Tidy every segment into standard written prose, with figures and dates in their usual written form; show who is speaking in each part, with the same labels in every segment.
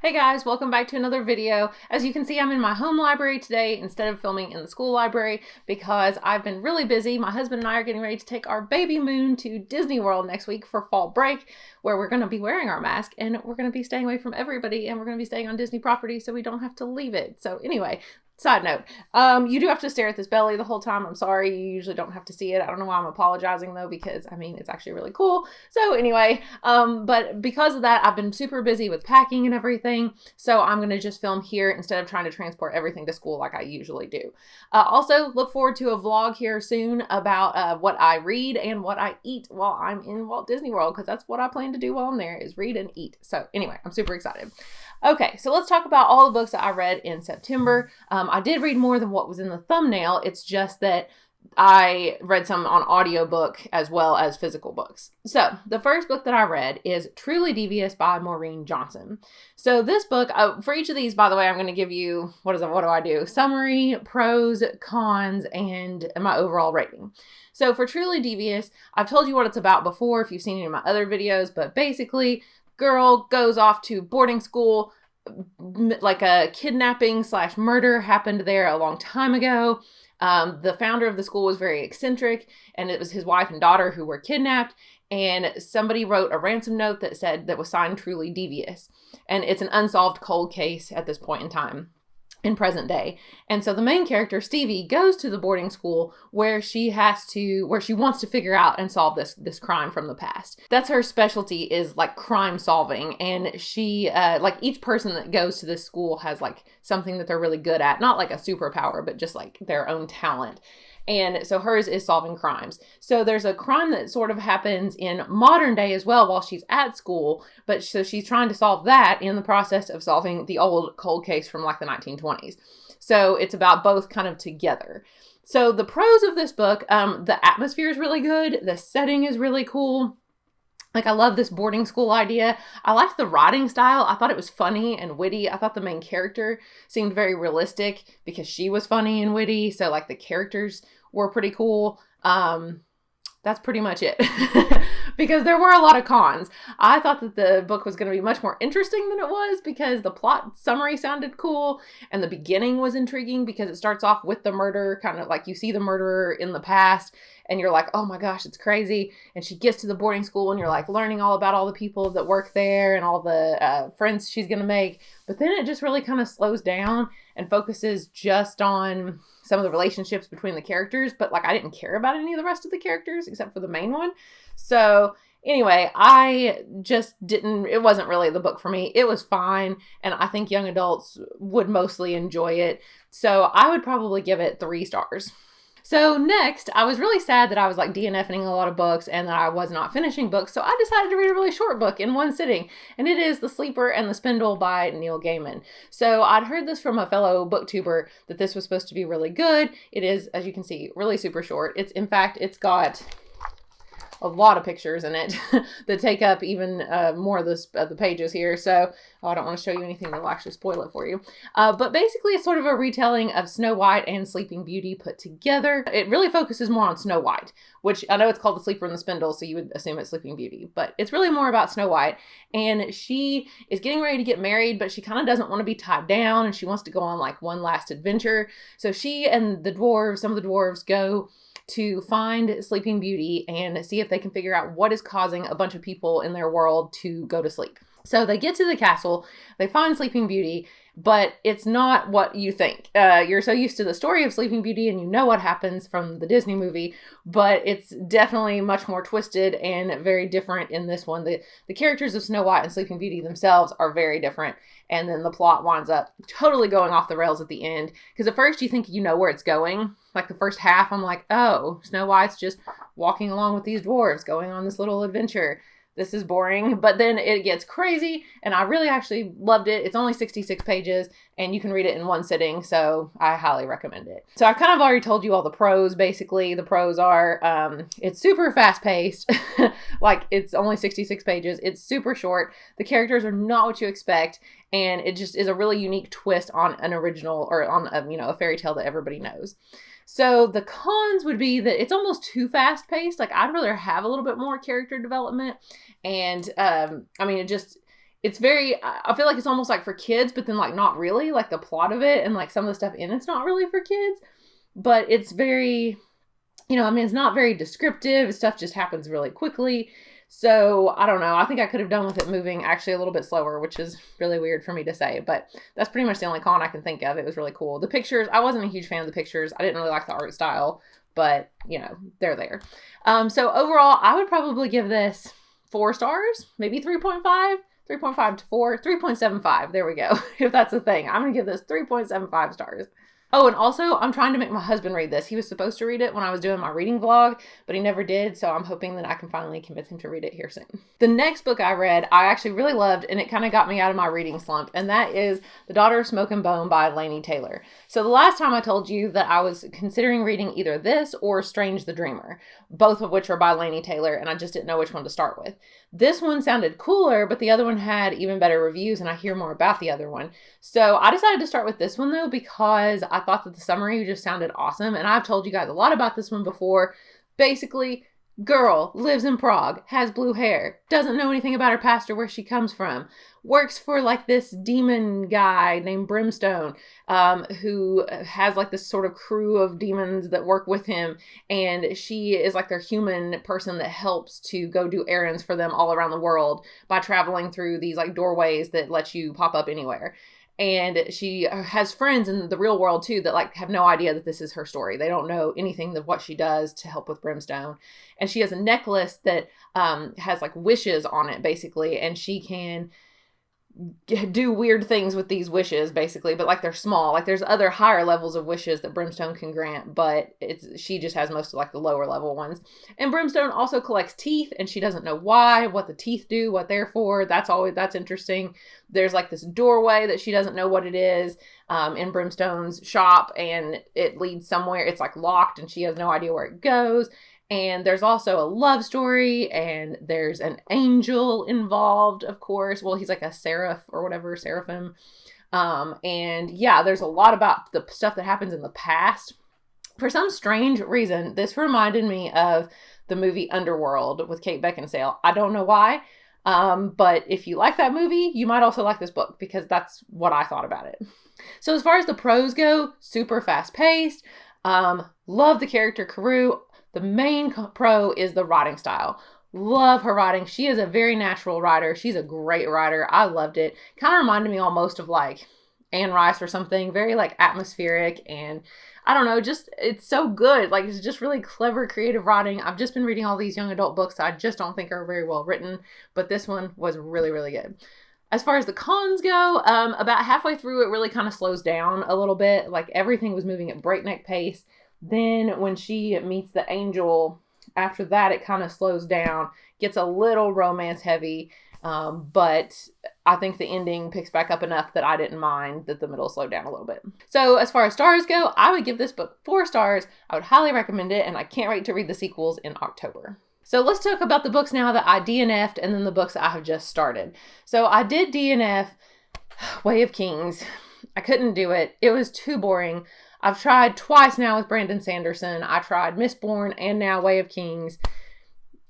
Speaker 1: Hey guys, welcome back to another video. As you can see, I'm in my home library today instead of filming in the school library because I've been really busy. My husband and I are getting ready to take our baby Moon to Disney World next week for fall break, where we're going to be wearing our mask and we're going to be staying away from everybody and we're going to be staying on Disney property so we don't have to leave it. So anyway, side note, you do have to stare at this belly the whole time. I'm sorry, you usually don't have to see it. I don't know why I'm apologizing though, because I mean, it's actually really cool. So anyway, but because of that, I've been super busy with packing and everything. So I'm going to just film here instead of trying to transport everything to school like I usually do. Also, look forward to a vlog here soon about what I read and what I eat while I'm in Walt Disney World, because that's what I plan to do while I'm there, is read and eat. So anyway, I'm super excited. Okay, so let's talk about all the books that I read in September. I did read more than what was in the thumbnail. It's just that I read some on audiobook as well as physical books. So the first book that I read is Truly Devious by Maureen Johnson. So this book, for each of these, by the way, I'm going to give you, what do I do? Summary, pros, cons, and my overall rating. So for Truly Devious, I've told you what it's about before if you've seen it in my other videos, but basically, girl goes off to boarding school, like a kidnapping / murder happened there a long time ago. The founder of the school was very eccentric, and it was his wife and daughter who were kidnapped, and somebody wrote a ransom note that was signed Truly Devious. And it's an unsolved cold case at this point in time, in present day. And so the main character, Stevie, goes to the boarding school where she wants to figure out and solve this crime from the past. That's her specialty, is like crime solving. And she, like each person that goes to this school has like something that they're really good at. Not like a superpower, but just like their own talent. And so hers is solving crimes. So there's a crime that sort of happens in modern day as well while she's at school. But so she's trying to solve that in the process of solving the old cold case from like the 1920s. So it's about both kind of together. So the pros of this book, the atmosphere is really good. The setting is really cool. Like, I love this boarding school idea. I liked the writing style. I thought it was funny and witty. I thought the main character seemed very realistic because she was funny and witty. So, like, the characters were pretty cool. That's pretty much it. Because there were a lot of cons. I thought that the book was going to be much more interesting than it was because the plot summary sounded cool and the beginning was intriguing because it starts off with the murder, kind of like you see the murderer in the past and you're like, oh my gosh, it's crazy. And she gets to the boarding school and you're like learning all about all the people that work there and all the friends she's going to make. But then it just really kind of slows down and focuses just on some of the relationships between the characters. But like, I didn't care about any of the rest of the characters except for the main one. So anyway, it wasn't really the book for me. It was fine. And I think young adults would mostly enjoy it. So I would probably give it 3 stars. So next, I was really sad that I was like DNFing a lot of books and that I was not finishing books. So I decided to read a really short book in one sitting. And it is The Sleeper and the Spindle by Neil Gaiman. So I'd heard this from a fellow booktuber that this was supposed to be really good. It is, as you can see, really super short. It's got a lot of pictures in it that take up even more of the pages here. So I don't want to show you anything that will actually spoil it for you. But basically it's sort of a retelling of Snow White and Sleeping Beauty put together. It really focuses more on Snow White, which I know it's called The Sleeper and the Spindle, so you would assume it's Sleeping Beauty, but it's really more about Snow White. And she is getting ready to get married, but she kind of doesn't want to be tied down and she wants to go on like one last adventure. So she and some of the dwarves go to find Sleeping Beauty and see if they can figure out what is causing a bunch of people in their world to go to sleep. So they get to the castle, they find Sleeping Beauty, but it's not what you think. You're so used to the story of Sleeping Beauty and you know what happens from the Disney movie, but it's definitely much more twisted and very different in this one. The characters of Snow White and Sleeping Beauty themselves are very different, and then the plot winds up totally going off the rails at the end, because at first you think you know where it's going. Like the first half, I'm like, oh, Snow White's just walking along with these dwarves, going on this little adventure. This is boring, but then it gets crazy, and I really actually loved it. It's only 66 pages, and you can read it in one sitting, so I highly recommend it. So I kind of already told you all the pros, basically. The pros are, it's super fast-paced. Like, it's only 66 pages. It's super short. The characters are not what you expect, and it just is a really unique twist on an original, or on a fairy tale that everybody knows. So the cons would be that it's almost too fast paced. Like, I'd rather have a little bit more character development. And, I mean, it's very, I feel like it's almost like for kids, but then like not really, like the plot of it and like some of the stuff in it's not really for kids, but it's very, it's not very descriptive. Stuff just happens really quickly. So I don't know. I think I could have done with it moving actually a little bit slower, which is really weird for me to say, but that's pretty much the only con I can think of. It was really cool. The pictures, I wasn't a huge fan of the pictures. I didn't really like the art style, but they're there. So overall, I would probably give this 4 stars, maybe 3.5. 3.5 to 4, 3.75. There we go. If that's the thing. I'm going to give this 3.75 stars. Oh, and also, I'm trying to make my husband read this. He was supposed to read it when I was doing my reading vlog, but he never did, so I'm hoping that I can finally convince him to read it here soon. The next book I read, I actually really loved, and it kind of got me out of my reading slump, and that is The Daughter of Smoke and Bone by Laini Taylor. So the last time I told you that I was considering reading either this or Strange the Dreamer, both of which are by Laini Taylor, and I just didn't know which one to start with. This one sounded cooler, but the other one had even better reviews, and I hear more about the other one. So I decided to start with this one, though, because I thought that the summary just sounded awesome, and I've told you guys a lot about this one before. Basically, girl lives in Prague, has blue hair, doesn't know anything about her past or where she comes from, works for like this demon guy named Brimstone, who has like this sort of crew of demons that work with him, and she is like their human person that helps to go do errands for them all around the world by traveling through these like doorways that let you pop up anywhere. And she has friends in the real world too that like have no idea that this is her story. They don't know anything of what she does to help with Brimstone. And she has a necklace that has like wishes on it basically, and she can do weird things with these wishes basically, but like they're small. Like there's other higher levels of wishes that Brimstone can grant, but she just has most of like the lower level ones. And Brimstone also collects teeth, and she doesn't know why, what the teeth do, what they're for. That's interesting. There's like this doorway that she doesn't know what it is in Brimstone's shop, and it leads somewhere. It's like locked, and she has no idea where it goes. And there's also a love story, and there's an angel involved, of course. Well, he's like a seraph or whatever, seraphim. And yeah, there's a lot about the stuff that happens in the past. For some strange reason, this reminded me of the movie Underworld with Kate Beckinsale. I don't know why, but if you like that movie, you might also like this book, because that's what I thought about it. So as far as the prose go, super fast paced. Love the character Karou. The main pro is the writing style. Love her writing. She is a very natural writer. She's a great writer. I loved it. Kind of reminded me almost of like Anne Rice or something. Very like atmospheric, and I don't know, just it's so good. Like it's just really clever, creative writing. I've just been reading all these young adult books that I just don't think are very well written, but this one was really, really good. As far as the cons go, about halfway through, it really kind of slows down a little bit. Like everything was moving at breakneck pace. Then when she meets the angel, after that, it kind of slows down, gets a little romance heavy. But I think the ending picks back up enough that I didn't mind that the middle slowed down a little bit. So as far as stars go, I would give this book 4 stars. I would highly recommend it, and I can't wait to read the sequels in October. So let's talk about the books now that I DNF'd, and then the books that I have just started. So I did DNF Way of Kings. I couldn't do it. It was too boring. I've tried twice now with Brandon Sanderson. I tried Mistborn and now Way of Kings.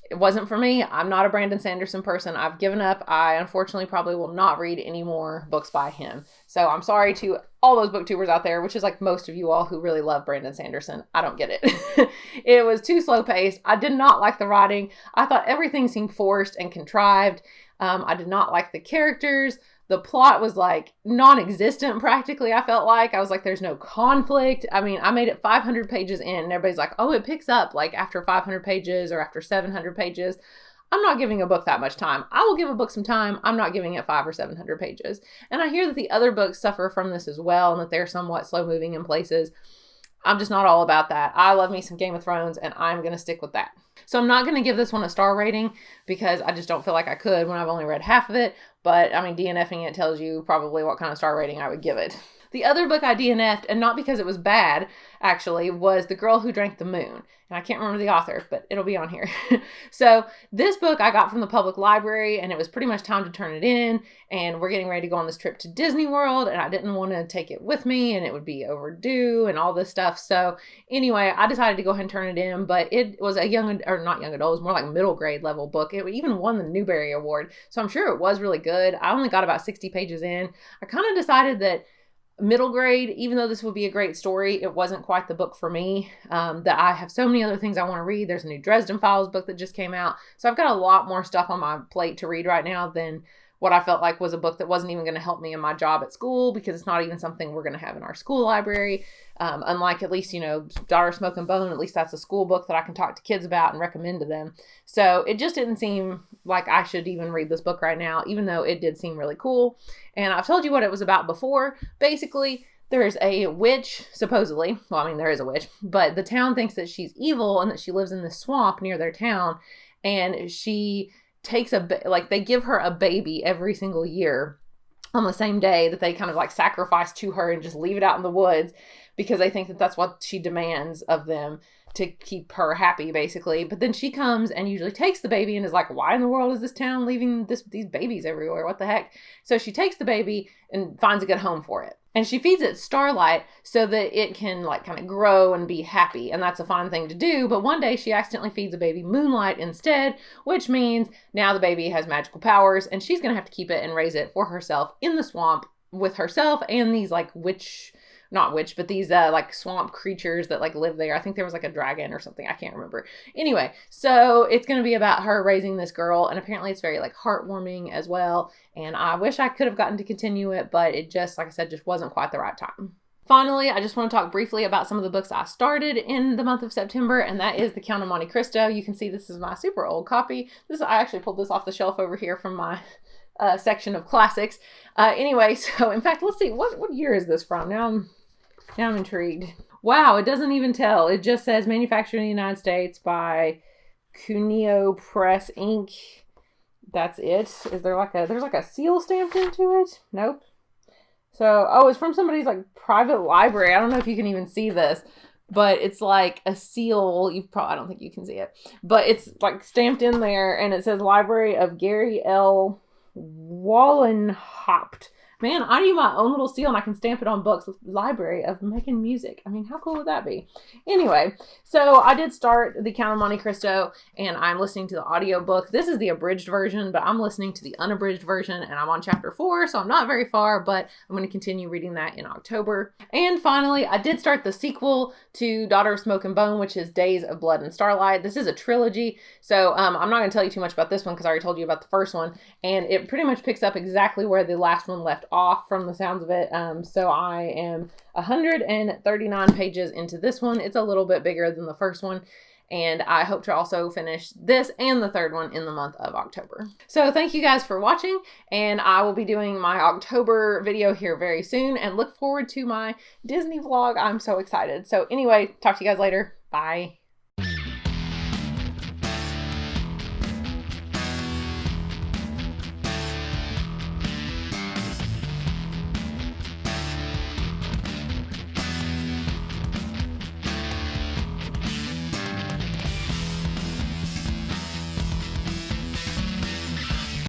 Speaker 1: It wasn't for me. I'm not a Brandon Sanderson person. I've given up. I unfortunately probably will not read any more books by him. So I'm sorry to all those booktubers out there, which is like most of you all who really love Brandon Sanderson. I don't get it. It was too slow paced. I did not like the writing. I thought everything seemed forced and contrived. I did not like the characters. The plot was like non-existent practically, I felt like. I was like, there's no conflict. I mean, I made it 500 pages in, and everybody's like, oh, it picks up like after 500 pages or after 700 pages. I'm not giving a book that much time. I will give a book some time. I'm not giving it 500 or 700 pages. And I hear that the other books suffer from this as well, and that they're somewhat slow moving in places. I'm just not all about that. I love me some Game of Thrones, and I'm going to stick with that. So I'm not going to give this one a star rating because I just don't feel like I could when I've only read half of it. But I mean, DNFing it tells you probably what kind of star rating I would give it. The other book I DNF'd, and not because it was bad, actually, was The Girl Who Drank the Moon. And I can't remember the author, but it'll be on here. So this book I got from the public library, and it was pretty much time to turn it in. And we're getting ready to go on this trip to Disney World, and I didn't want to take it with me, and it would be overdue and all this stuff. So anyway, I decided to go ahead and turn it in, but it was a not young adult, it was more like middle grade level book. It even won the Newbery Award. So I'm sure it was really good. I only got about 60 pages in. I kind of decided that middle grade, even though this would be a great story, it wasn't quite the book for me. That I have so many other things I want to read. There's a new Dresden Files book that just came out. So I've got a lot more stuff on my plate to read right now than what I felt like was a book that wasn't even going to help me in my job at school, because it's not even something we're going to have in our school library. Unlike, at least, Daughter Smoke and Bone, at least that's a school book that I can talk to kids about and recommend to them. So it just didn't seem like I should even read this book right now, even though it did seem really cool. And I've told you what it was about before. Basically, there's a witch, supposedly. Well, I mean, there is a witch, but the town thinks that she's evil and that she lives in this swamp near their town. And she takes they give her a baby every single year on the same day that they kind of like sacrifice to her and just leave it out in the woods, because they think that that's what she demands of them to keep her happy, basically. But then she comes and usually takes the baby and is like, why in the world is this town leaving these babies everywhere? What the heck? So she takes the baby and finds a good home for it. And she feeds it Starlight so that it can like kind of grow and be happy. And that's a fun thing to do. But one day she accidentally feeds a baby Moonlight instead, which means now the baby has magical powers and she's going to have to keep it and raise it for herself in the swamp with herself and these like these like swamp creatures that like live there. I think there was like a dragon or something. I can't remember. Anyway, so it's going to be about her raising this girl, and apparently it's very like heartwarming as well. And I wish I could have gotten to continue it, but it just, like I said, just wasn't quite the right time. Finally, I just want to talk briefly about some of the books I started in the month of September, and that is The Count of Monte Cristo. You can see this is my super old copy. I actually pulled this off the shelf over here from my section of classics. Anyway, so in fact, let's see, what year is this from? Now I'm intrigued. Wow, it doesn't even tell. It just says manufactured in the United States by Cuneo Press Inc. That's it. Is there there's like a seal stamped into it? Nope. So, it's from somebody's like private library. I don't know if you can even see this, but it's like a seal. I don't think you can see it, but it's like stamped in there, and it says Library of Gary L. Wallenhaupt. Man, I need my own little seal and I can stamp it on books. Library of Making Music. I mean, how cool would that be? Anyway, so I did start The Count of Monte Cristo and I'm listening to the audiobook. This is the abridged version, but I'm listening to the unabridged version and I'm on chapter 4, so I'm not very far, but I'm going to continue reading that in October. And finally, I did start the sequel to Daughter of Smoke and Bone, which is Days of Blood and Starlight. This is a trilogy, so I'm not going to tell you too much about this one because I already told you about the first one, and it pretty much picks up exactly where the last one left off from the sounds of it. So I am 139 pages into this one. It's a little bit bigger than the first one, and I hope to also finish this and the third one in the month of October. So thank you guys for watching, and I will be doing my October video here very soon, and look forward to my Disney vlog. I'm so excited. So anyway, talk to you guys later. Bye.